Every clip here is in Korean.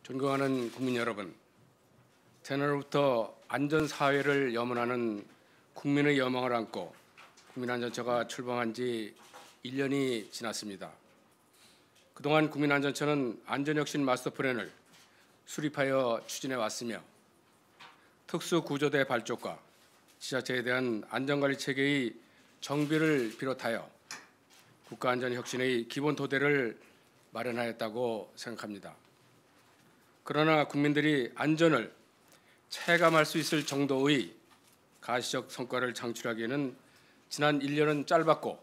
존경하는 국민 여러분, 재난으로부터 안전사회를 염원하는 국민의 여망을 안고 국민안전처가 출범한 지 1년이 지났습니다. 그동안 국민안전처는 안전혁신 마스터플랜을 수립하여 추진해 왔으며 특수구조대 발족과 지자체에 대한 안전관리 체계의 정비를 비롯하여 국가안전혁신의 기본 토대를 마련하였다고 생각합니다. 그러나 국민들이 안전을 체감할 수 있을 정도의 가시적 성과를 창출하기에는 지난 1년은 짧았고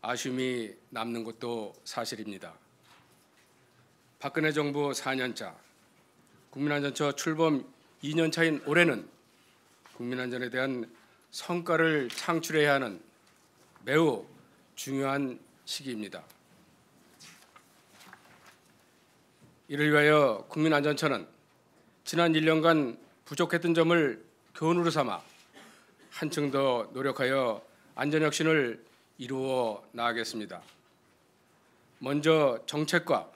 아쉬움이 남는 것도 사실입니다. 박근혜 정부 4년차, 국민안전처 출범 2년차인 올해는 국민안전에 대한 성과를 창출해야 하는 매우 중요한 시기입니다. 이를 위하여 국민안전처는 지난 1년간 부족했던 점을 교훈으로 삼아 한층 더 노력하여 안전혁신을 이루어 나가겠습니다. 먼저 정책과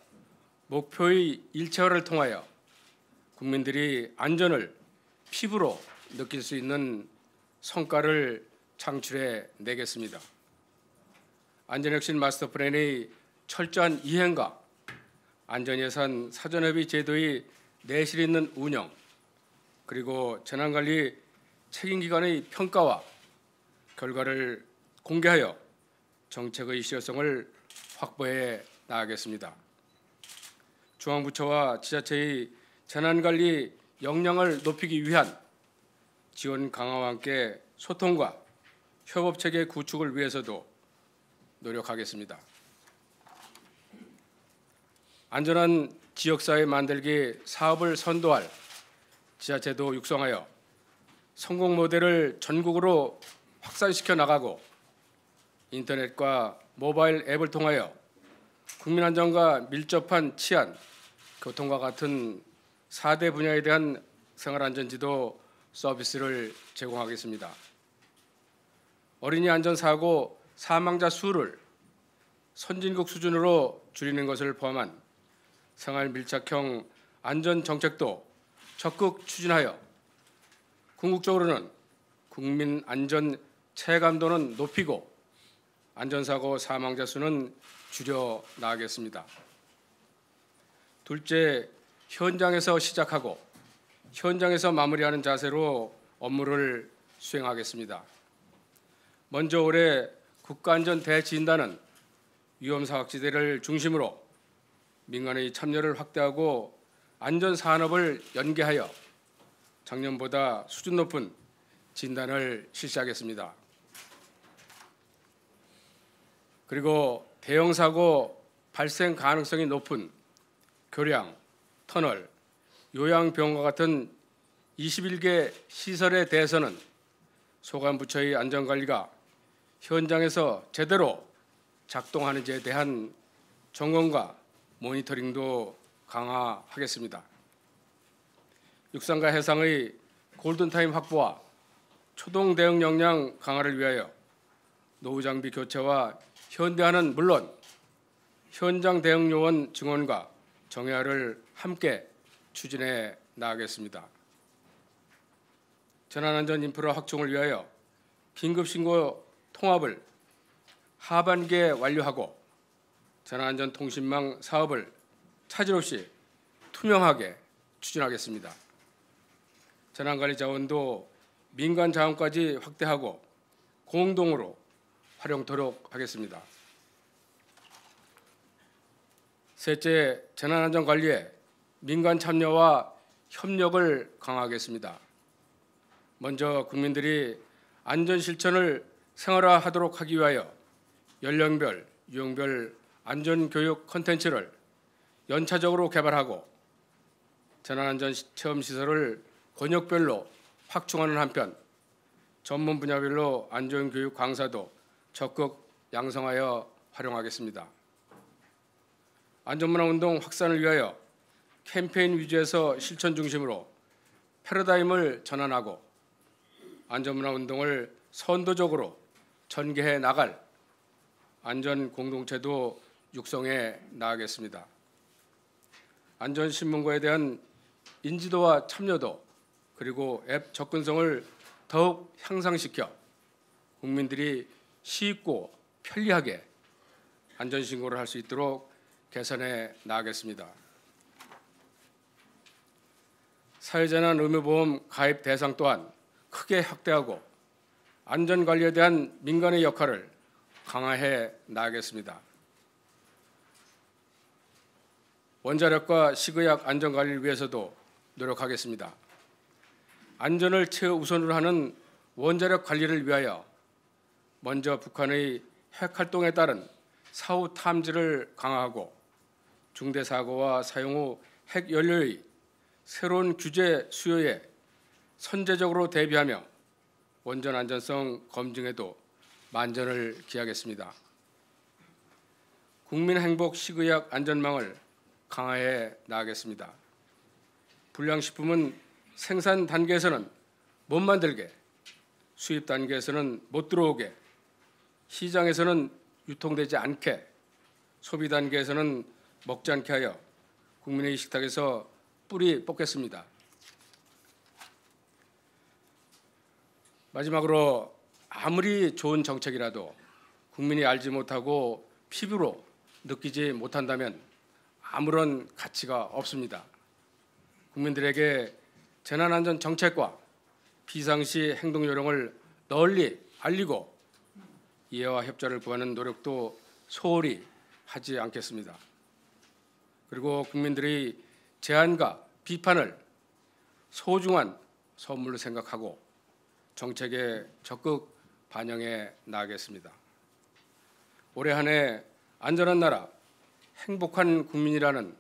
목표의 일체화를 통하여 국민들이 안전을 피부로 느낄 수 있는 성과를 창출해 내겠습니다. 안전혁신 마스터플랜의 철저한 이행과 안전예산 사전협의 제도의 내실 있는 운영, 그리고 재난관리 책임기관의 평가와 결과를 공개하여 정책의 실효성을 확보해 나가겠습니다. 중앙부처와 지자체의 재난관리 역량을 높이기 위한 지원 강화와 함께 소통과 협업체계 구축을 위해서도 노력하겠습니다. 안전한 지역사회 만들기 사업을 선도할 지자체도 육성하여 성공 모델을 전국으로 확산시켜 나가고 인터넷과 모바일 앱을 통하여 국민안전과 밀접한 치안, 교통과 같은 4대 분야에 대한 생활안전지도 서비스를 제공하겠습니다. 어린이 안전사고 사망자 수를 선진국 수준으로 줄이는 것을 포함한 생활 밀착형 안전 정책도 적극 추진하여 궁극적으로는 국민 안전 체감도는 높이고 안전사고 사망자 수는 줄여 나가겠습니다. 둘째, 현장에서 시작하고 현장에서 마무리하는 자세로 업무를 수행하겠습니다. 먼저 올해 국가안전 대진단은 위험사각지대를 중심으로 민간의 참여를 확대하고 안전산업을 연계하여 작년보다 수준 높은 진단을 실시하겠습니다. 그리고 대형사고 발생 가능성이 높은 교량, 터널, 요양병원과 같은 21개 시설에 대해서는 소관부처의 안전관리가 현장에서 제대로 작동하는지에 대한 점검과 모니터링도 강화하겠습니다. 육상과 해상의 골든타임 확보와 초동 대응 역량 강화를 위하여 노후 장비 교체와 현대화는 물론 현장 대응 요원 증원과 정예화를 함께 추진해 나가겠습니다. 재난안전 인프라 확충을 위하여 긴급신고 통합을 하반기에 완료하고 재난안전 통신망 사업을 차질 없이 투명하게 추진하겠습니다. 재난관리 자원도 민간 자원까지 확대하고 공동으로 활용토록 하겠습니다. 셋째, 재난안전 관리에 민간 참여와 협력을 강화하겠습니다. 먼저 국민들이 안전 실천을 생활화하도록 하기 위하여 연령별, 유형별 안전교육 콘텐츠를 연차적으로 개발하고 재난안전 체험시설을 권역별로 확충하는 한편 전문 분야별로 안전교육 강사도 적극 양성하여 활용하겠습니다. 안전문화운동 확산을 위하여 캠페인 위주에서 실천 중심으로 패러다임을 전환하고 안전문화운동을 선도적으로 전개해 나갈 안전 공동체도 육성해 나가겠습니다. 안전신문고에 대한 인지도와 참여도 그리고 앱 접근성을 더욱 향상시켜 국민들이 쉽고 편리하게 안전신고를 할 수 있도록 개선해 나가겠습니다. 사회재난 의무보험 가입 대상 또한 크게 확대하고 안전관리에 대한 민간의 역할을 강화해 나가겠습니다. 원자력과 식의약 안전관리를 위해서도 노력하겠습니다. 안전을 최우선으로 하는 원자력 관리를 위하여 먼저 북한의 핵활동에 따른 사후 탐지를 강화하고 중대 사고와 사용 후 핵연료의 새로운 규제 수요에 선제적으로 대비하며 원전 안전성 검증에도 만전을 기하겠습니다. 국민행복 식의약 안전망을 강화해 나가겠습니다. 불량식품은 생산 단계에서는 못 만들게, 수입 단계에서는 못 들어오게, 시장에서는 유통되지 않게, 소비 단계에서는 먹지 않게 하여 국민의 식탁에서 뿌리 뽑겠습니다. 마지막으로 아무리 좋은 정책이라도 국민이 알지 못하고 피부로 느끼지 못한다면 아무런 가치가 없습니다. 국민들에게 재난안전 정책과 비상시 행동 요령을 널리 알리고 이해와 협조를 구하는 노력도 소홀히 하지 않겠습니다. 그리고 국민들의 제안과 비판을 소중한 선물로 생각하고 정책에 적극 반영해 나가겠습니다. 올해 한 해 안전한 나라, 행복한 국민이라는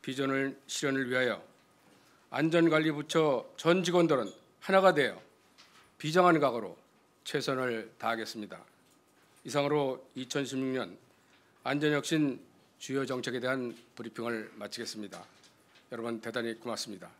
비전을 실현을 위하여 안전관리부처 전 직원들은 하나가 되어 비장한 각오로 최선을 다하겠습니다. 이상으로 2016년 안전혁신 주요 정책에 대한 브리핑을 마치겠습니다. 여러분 대단히 고맙습니다.